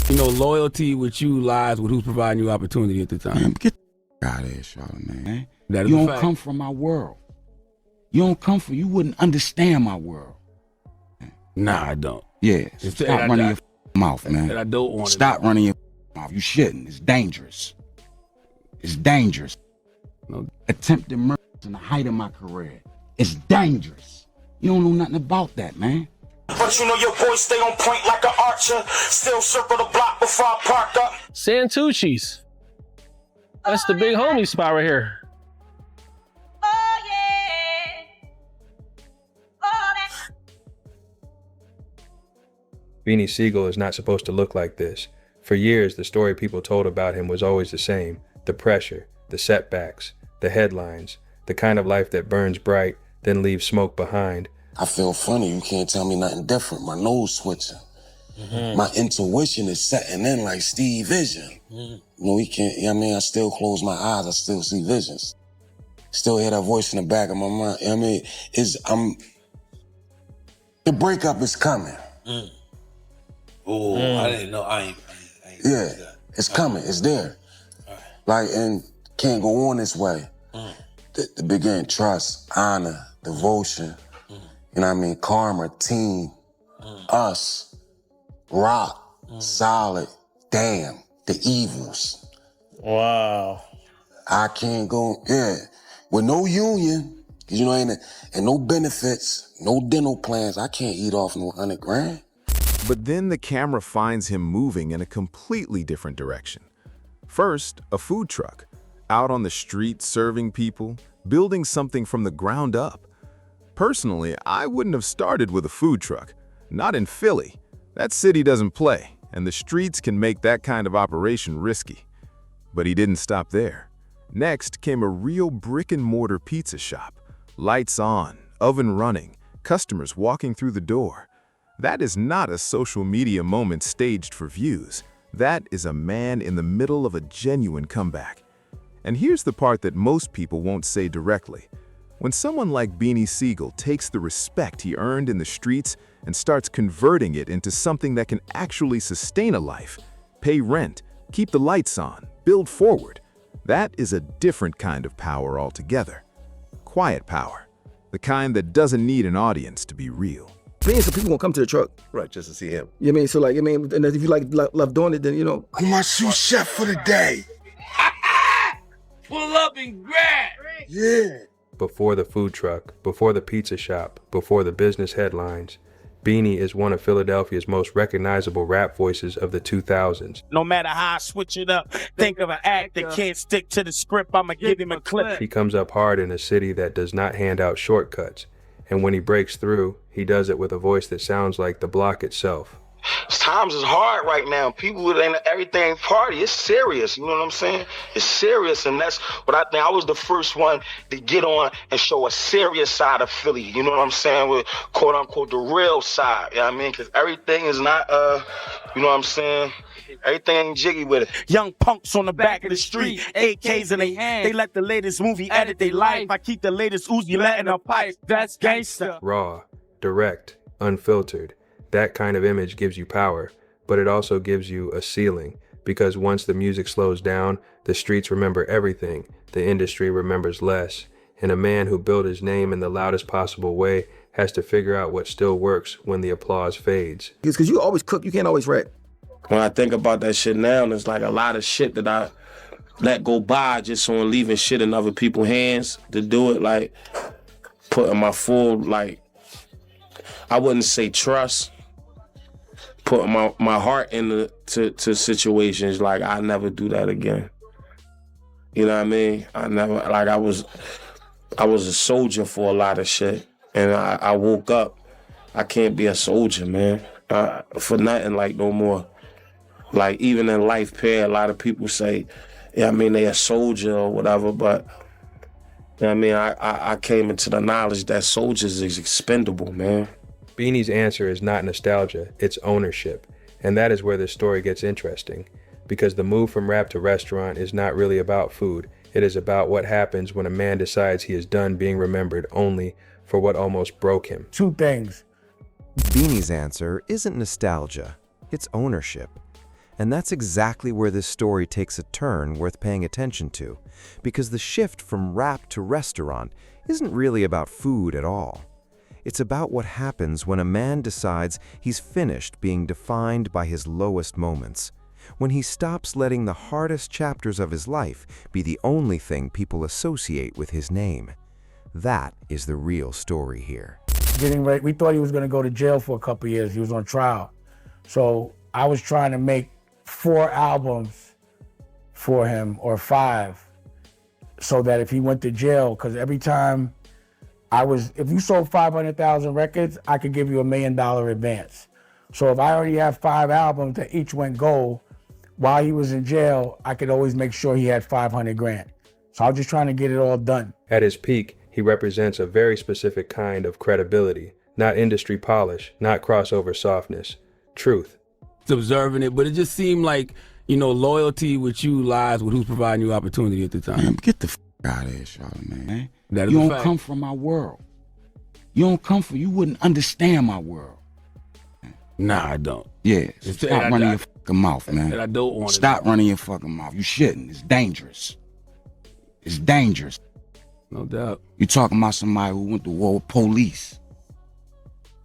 You know, loyalty with you lies with who's providing you opportunity at the time. Man, get the out of here, Charlamagne. That is You a don't fact. come from my world. You wouldn't understand my world. Nah, I don't. Yeah, so stop running your mouth, man. And I don't want Stop running your mouth. You shouldn't. It's dangerous. It's dangerous. No. Attempted murder in the height of my career. It's dangerous. You don't know nothing about that, man. But you know your boy stay on point like an archer. Still circle the block before I park up. Santucci's. That's the big homie spot right here. Oh yeah. Oh, Beanie Sigel is not supposed to look like this. For years, the story people told about him was always the same. The pressure, the setbacks, the headlines, the kind of life that burns bright, then leaves smoke behind. I feel funny. You can't tell me nothing different. My nose switching. My intuition is setting in like Steve Vision. You know, he can't, you know what I mean? I still close my eyes. I still see visions. Still hear that voice in the back of my mind. You know what I mean? The breakup is coming. Oh, I didn't know. I ain't Yeah, it's coming. It's there. Like, and can't go on this way. The beginning, trust, honor, devotion, you know what I mean? Karma, team, us, rock, solid, damn, the evils. Wow. I can't go, with no union, you know, and no benefits, no dental plans, I can't eat off no 100 grand. But then the camera finds him moving in a completely different direction. First, a food truck, out on the street serving people, building something from the ground up. Personally, I wouldn't have started with a food truck, not in Philly. That city doesn't play, and the streets can make that kind of operation risky. But he didn't stop there. Next came a real brick-and-mortar pizza shop. Lights on, oven running, customers walking through the door. That is not a social media moment staged for views. That is a man in the middle of a genuine comeback. And here's the part that most people won't say directly. When someone like Beanie Sigel takes the respect he earned in the streets and starts converting it into something that can actually sustain a life, pay rent, keep the lights on, build forward, that is a different kind of power altogether. Quiet power, the kind that doesn't need an audience to be real. Being some people gonna come to the truck. Right, just to see him. You know what I mean? So like, I mean, and if you like love doing it, then you know. I'm my sous chef for the day. Pull up and grab. Yeah. Before the food truck, before the pizza shop, before the business headlines, Beanie is one of Philadelphia's most recognizable rap voices of the 2000s. No matter how I switch it up, think of an act that can't stick to the script, I'ma give him a clip. He comes up hard in a city that does not hand out shortcuts. And when he breaks through, he does it with a voice that sounds like the block itself. Times is hard right now. People with everything party. It's serious. You know what I'm saying? It's serious, and that's what I think. I was the first one to get on and show a serious side of Philly. You know what I'm saying? With quote unquote the real side. You know what I mean? Because everything is not, you know what I'm saying? Everything ain't jiggy with it. Young punks on the back of the street, AKs in their hand. They let the latest movie edit their life. I keep the latest Uzi letting a pipe. That's gangsta. Raw, direct, unfiltered. That kind of image gives you power, but it also gives you a ceiling, because once the music slows down, the streets remember everything, the industry remembers less, and a man who built his name in the loudest possible way has to figure out what still works when the applause fades. Because you always cook, you can't always rap. When I think about that shit now, there's like a lot of shit that I let go by just on leaving shit in other people's hands to do it, like putting my full, like, I wouldn't say trust, putting my heart into to situations. Like, I never do that again. You know what I mean? I never, like, I was a soldier for a lot of shit, and I woke up, I can't be a soldier, man, for nothing, like, no more. Like, even in life, a lot of people say, yeah, I mean, they a soldier or whatever, but, you know what I mean, I came into the knowledge that soldiers is expendable, man. Beanie's answer is not nostalgia, it's ownership. And that is where this story gets interesting. Because the move from rap to restaurant is not really about food. It is about what happens when a man decides he is done being remembered only for what almost broke him. Two things. Beanie's answer isn't nostalgia, it's ownership. And that's exactly where this story takes a turn worth paying attention to, because the shift from rap to restaurant isn't really about food at all. It's about what happens when a man decides he's finished being defined by his lowest moments, when he stops letting the hardest chapters of his life be the only thing people associate with his name. That is the real story here. Getting ready, we thought he was going to go to jail for a couple of years. He was on trial. So I was trying to make 4 albums for him, or 5, so that if he went to jail, because every time if you sold 500,000 records, I could give you $1 million advance. So if I already have 5 albums that each went gold, while he was in jail, I could always make sure he had 500 grand. So I was just trying to get it all done. At his peak, he represents a very specific kind of credibility, not industry polish, not crossover softness, truth. It's observing it, but it just seemed like, loyalty with you lies with who's providing you opportunity at the time. Man, get the out of here, Charlamagne. That is you a don't fact. come from my world. You wouldn't understand my world. Nah, I don't. Yeah, so stop running your fucking mouth, man. And I don't want to. Stop running your fucking mouth. You shouldn't. It's dangerous. It's dangerous. No doubt. You talking about somebody who went to war with police.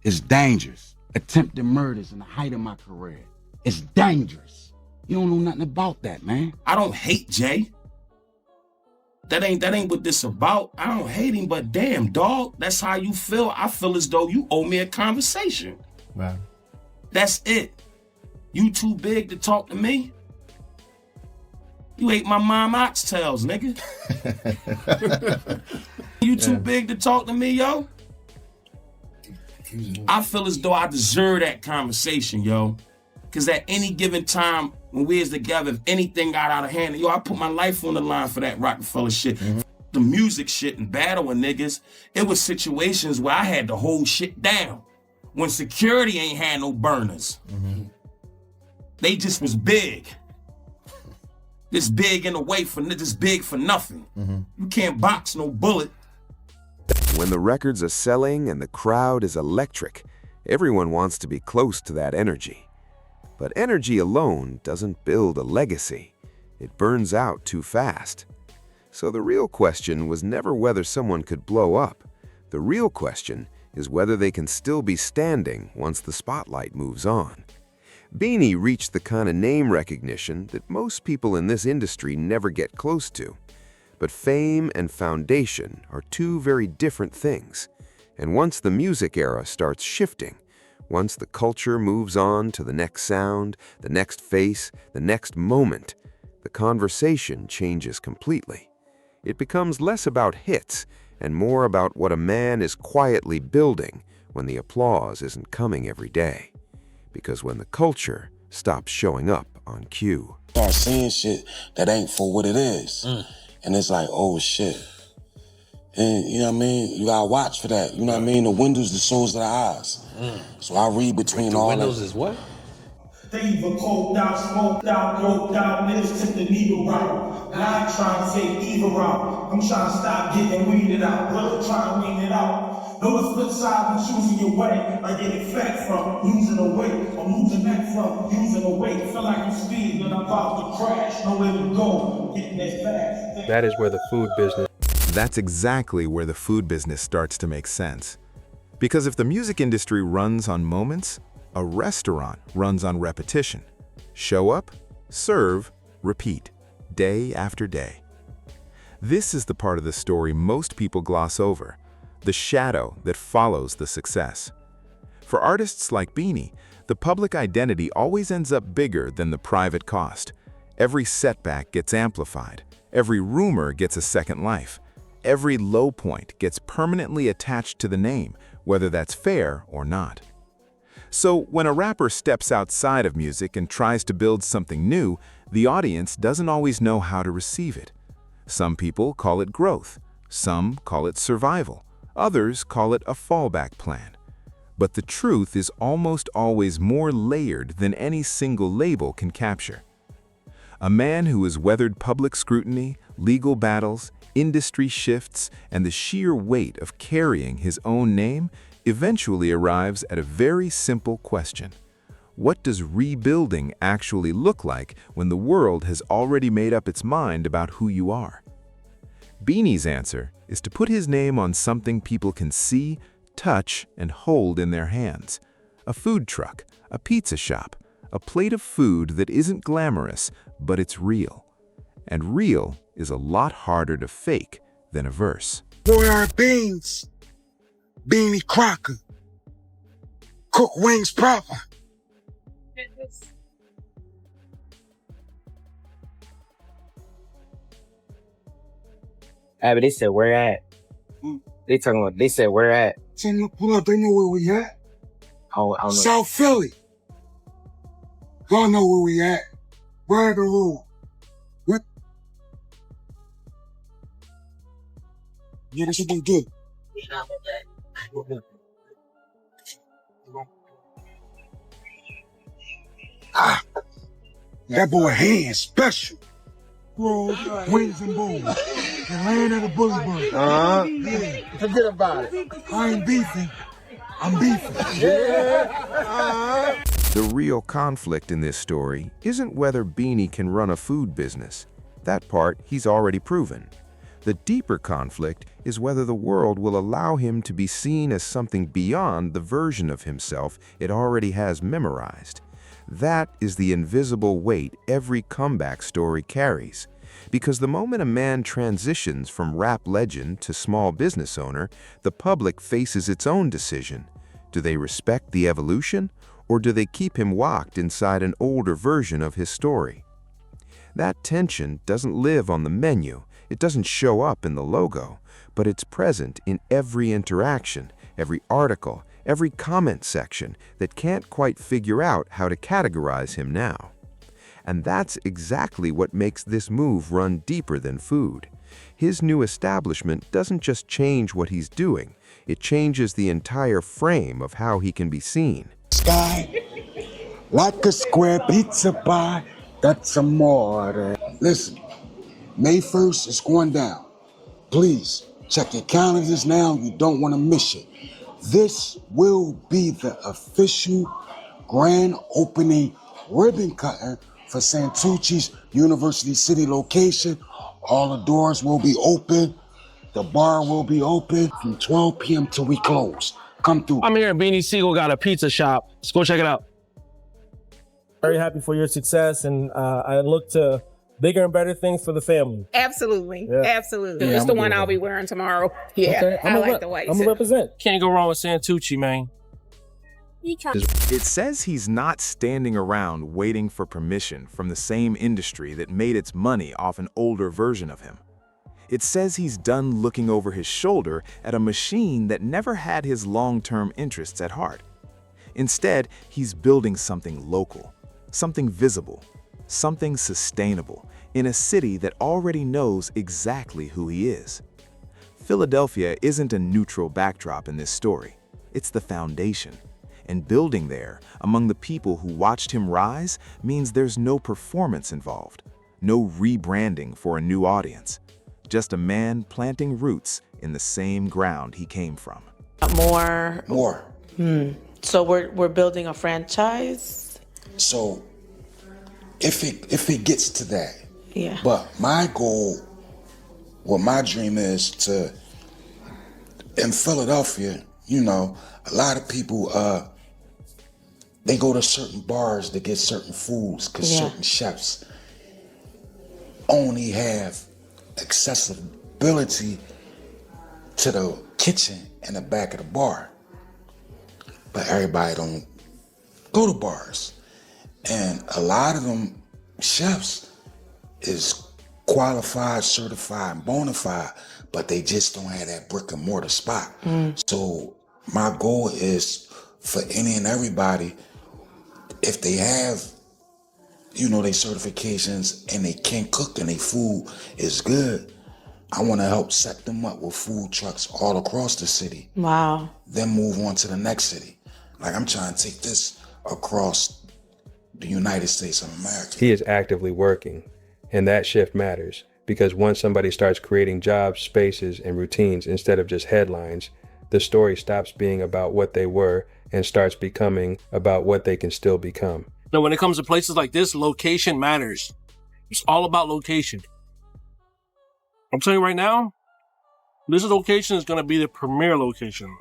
It's dangerous. Attempted murders in the height of my career. It's dangerous. You don't know nothing about that, man. I don't hate Jay. That ain't what this about. I don't hate him, but damn, dog, that's how you feel. I feel as though you owe me a conversation. Right. That's it. You too big to talk to me? You ate my mom oxtails, nigga. You too big to talk to me, yo? I feel as though I deserve that conversation, yo. Cause at any given time when we was together, if anything got out of hand, yo, I put my life on the line for that Rockefeller shit. The music shit and battling niggas. It was situations where I had to hold shit down. When security ain't had no burners. They just was big. This big in the way for this big for nothing. You can't box no bullet. When the records are selling and the crowd is electric, everyone wants to be close to that energy. But energy alone doesn't build a legacy. It burns out too fast. So the real question was never whether someone could blow up. The real question is whether they can still be standing once the spotlight moves on. Beanie reached the kind of name recognition that most people in this industry never get close to. But fame and foundation are 2 very different things. And once the music era starts shifting, once the culture moves on to the next sound, the next face, the next moment, the conversation changes completely. It becomes less about hits and more about what a man is quietly building when the applause isn't coming every day. Because when the culture stops showing up on cue. Start seeing shit that ain't for what it is. And it's like, oh shit. And you know what I mean? You gotta watch for that. You know what I mean? The windows, the souls of the eyes. So I read between all Windows that. is what? They even coked out, smoked out, doped out, niggas took the needle route. And I ain't trying to take either route. I'm trying to stop getting weeded out. Brother trying to wean it out. Know the flip side when choosing your way. I get it fat from losing the weight. I'm losing that from using the weight. Feel like I'm speeding and I'm about to crash. Nowhere to go. Getting that fast. That is where the food business. That's exactly where the food business starts to make sense. Because if the music industry runs on moments, a restaurant runs on repetition. Show up, serve, repeat, day after day. This is the part of the story most people gloss over, the shadow that follows the success. For artists like Beanie, the public identity always ends up bigger than the private cost. Every setback gets amplified. Every rumor gets a second life. Every low point gets permanently attached to the name, whether that's fair or not. So when a rapper steps outside of music and tries to build something new, the audience doesn't always know how to receive it. Some people call it growth. Some call it survival. Others call it a fallback plan. But the truth is almost always more layered than any single label can capture. A man who has weathered public scrutiny, legal battles, industry shifts, and the sheer weight of carrying his own name eventually arrives at a very simple question. What does rebuilding actually look like when the world has already made up its mind about who you are? Beanie's answer is to put his name on something people can see, touch, and hold in their hands. A food truck, a pizza shop, a plate of food that isn't glamorous, but it's real. And real is a lot harder to fake than a verse. Boy, our beans, Beanie Crocker, cook wings proper. But they said where at? They talking about, they said where at? Tell them to pull up, they know where we at. I don't know. South Philly. Y'all know where we at. Where the rule? What? Yeah, that's what they do. That boy hands special. Wings and bones. The land of the bully bird. Yeah. Forget about it. I ain't beefing. I'm beefing. The real conflict in this story isn't whether Beanie can run a food business. That part he's already proven. The deeper conflict is whether the world will allow him to be seen as something beyond the version of himself it already has memorized. That is the invisible weight every comeback story carries. Because the moment a man transitions from rap legend to small business owner, the public faces its own decision. Do they respect the evolution, or do they keep him locked inside an older version of his story? That tension doesn't live on the menu, it doesn't show up in the logo, but it's present in every interaction, every article, every comment section that can't quite figure out how to categorize him now. And that's exactly what makes this move run deeper than food. His new establishment doesn't just change what he's doing, it changes the entire frame of how he can be seen. Sky, like a square pizza pie, that's amore. Listen, May 1st is going down. Please, check your calendars now, you don't want to miss it. This will be the official grand opening ribbon cutting for Santucci's University City location. All the doors will be open. The bar will be open from 12 p.m. till we close. Come through. I'm here at Beanie Sigel got a pizza shop. Let's go check it out. Very happy for your success, and I look to bigger and better things for the family. Absolutely. Yeah. Absolutely. Yeah, It's I'm the good one with I'll it. be wearing tomorrow. Yeah. Okay, I like the white. I'm gonna represent. Can't go wrong with Santucci, man. It says he's not standing around waiting for permission from the same industry that made its money off an older version of him. It says he's done looking over his shoulder at a machine that never had his long-term interests at heart. Instead, he's building something local, something visible, something sustainable in a city that already knows exactly who he is. Philadelphia isn't a neutral backdrop in this story. It's the foundation. And building there, among the people who watched him rise, means there's no performance involved, no rebranding for a new audience. Just a man planting roots in the same ground he came from. More. So we're building a franchise? So, if it gets to that. Yeah. But my goal, what my dream is to, in Philadelphia, you know, a lot of people, they go to certain bars to get certain foods because certain chefs only have accessibility to the kitchen in the back of the bar. But everybody don't go to bars. And a lot of them chefs is qualified, certified, and bona fide, but they just don't have that brick and mortar spot. So my goal is for any and everybody, if they have, you know, their certifications and they can cook and their food is good, I want to help set them up with food trucks all across the city. Wow. Then move on to the next city. Like I'm trying to take this across the United States of America. He is actively working, and that shift matters because once somebody starts creating jobs, spaces, and routines instead of just headlines, the story stops being about what they were and starts becoming about what they can still become. Now, when it comes to places like this, location matters. It's all about location. I'm telling you right now, this location is going to be the premier location.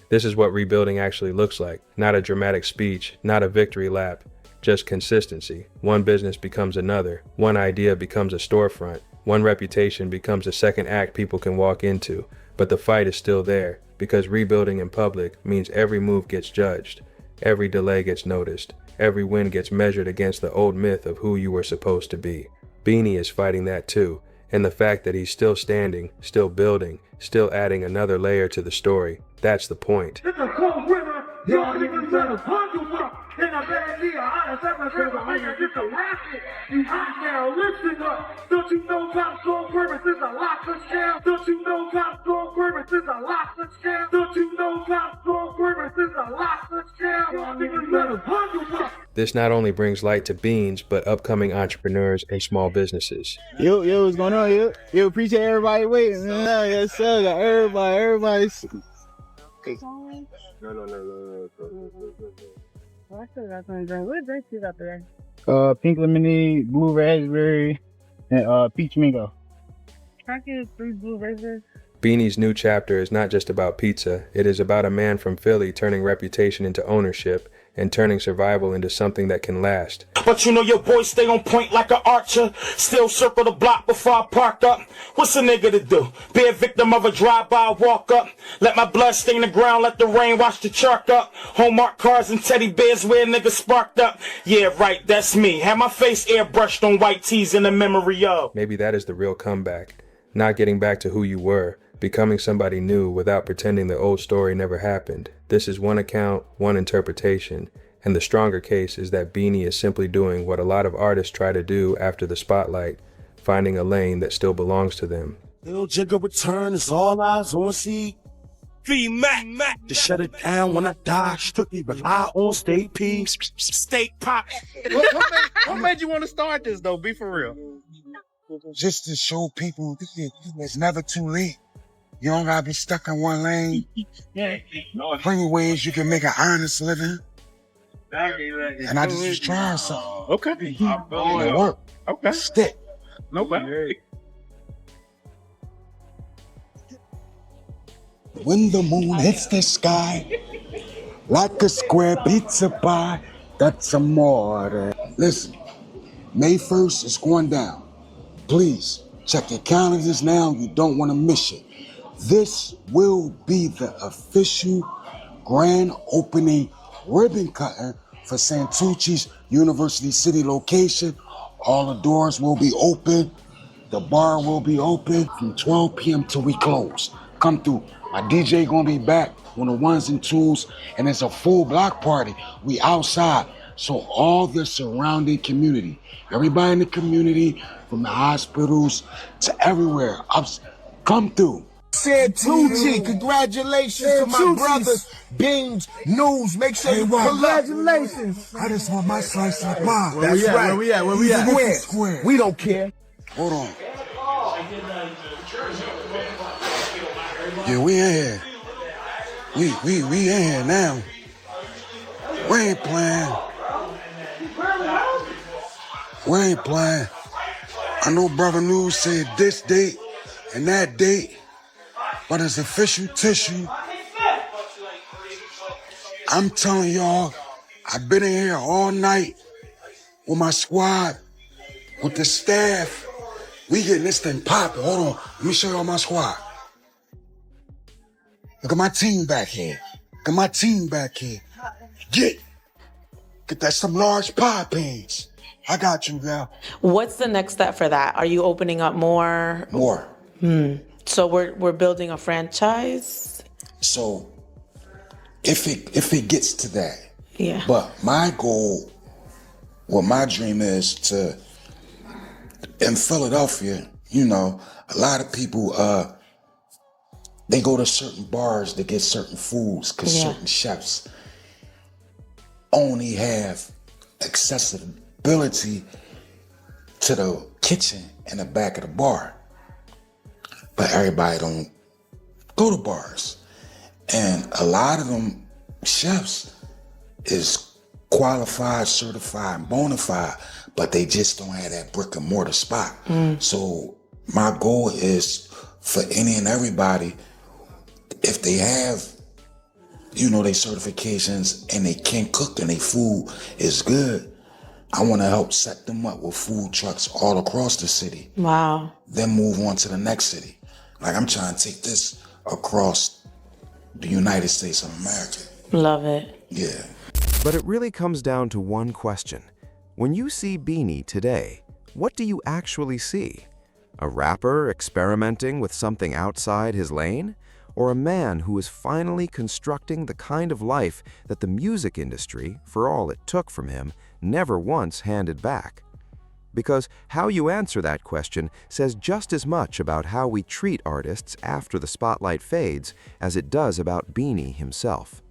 This is what rebuilding actually looks like. Not a dramatic speech, not a victory lap, just consistency. One business becomes another. One idea becomes a storefront. One reputation becomes a second act people can walk into. But the fight is still there, because rebuilding in public means every move gets judged. Every delay gets noticed. Every win gets measured against the old myth of who you were supposed to be. Beanie is fighting that too. And the fact that he's still standing, still building, still adding another layer to the story, that's the point. It's a cold winter, y'all niggas better bundle up. In a bad year, I have seven river, I can get the racket. You hot now, listen up. Don't you know top strong purpose is a lot to scale? Don't you know top strong purpose is a lot to scale? Don't you know top strong purpose is a lot to scale? Y'all niggas better bundle up. This not only brings light to Beans, but upcoming entrepreneurs and small businesses. Yo, what's going on, yo? Yo, appreciate everybody waiting. Yes, sir. Got everybody's. No. I still got something to drink. What drinks you got there? Pink lemonade, blue raspberry, and peach mango. Can I get 3 blue raspberries? Beanie's new chapter is not just about pizza. It is about a man from Philly turning reputation into ownership and turning survival into something that can last. But you know your boy stay on point like an archer. Still circle the block before I park up. What's a nigga to do? Be a victim of a drive-by walk up. Let my blood stain the ground, let the rain wash the chalk up. Hallmark cars and teddy bears where niggas sparked up. Yeah, right, that's me. Had my face airbrushed on white tees in the memory of. Maybe that is the real comeback. Not getting back to who you were, becoming somebody new without pretending the old story never happened. This is one account, one interpretation, and the stronger case is that Beanie is simply doing what a lot of artists try to do after the spotlight, finding a lane that still belongs to them. Lil Jigga return is all eyes on C. Mac to shut it down when I die. Strictly rely on state P. Steak pop. What made you want to start this, though? Be for real. Just to show people it's never too late. You don't gotta be stuck in one lane. Plenty of ways you can make an honest living. And I just was trying something. Okay. It worked. Okay. Stick. Okay. When the moon hits the sky, like a square pizza pie, that's amore. Listen, May 1st is going down. Please, check your calendars now. You don't want to miss it. This will be the official grand opening ribbon cutting for Santucci's University City location. All the doors will be open. The bar will be open from 12 p.m. till we close. Come through. My DJ gonna be back on the ones and twos, and it's a full block party. We outside, so all the surrounding community, everybody in the community, from the hospitals to everywhere, come through. Santucci, congratulations to my brothers. Beans, News, make sure you pull up. Congratulations. I just want my slice of pie. Where we at? Where we at? Square. We don't care. Hold on. Yeah, we in here. We in here now. We ain't playing. We ain't playing. I know Brother News said this date and that date, but it's official tissue. I'm telling y'all, I've been in here all night with my squad, with the staff. We getting this thing popping. Hold on, let me show y'all my squad. Look at my team back here. Look at my team back here. Get that some large pie pans. I got you, girl. What's the next step for that? Are you opening up more? More. So we're building a franchise? So if it gets to that. Yeah. But my goal, what my dream is to, in Philadelphia, you know, a lot of people, they go to certain bars to get certain foods because certain chefs only have accessibility to the kitchen and the back of the bar. But everybody don't go to bars. And a lot of them chefs is qualified, certified, and bona fide, but they just don't have that brick and mortar spot. So my goal is for any and everybody, if they have, you know, their certifications and they can cook and their food is good, I want to help set them up with food trucks all across the city. Wow. Then move on to the next city. Like I'm trying to take this across the United States of America. Love it. Yeah. But it really comes down to one question. When you see Beanie today, what do you actually see? A rapper experimenting with something outside his lane? Or a man who is finally constructing the kind of life that the music industry, for all it took from him, never once handed back? Because how you answer that question says just as much about how we treat artists after the spotlight fades as it does about Beanie himself.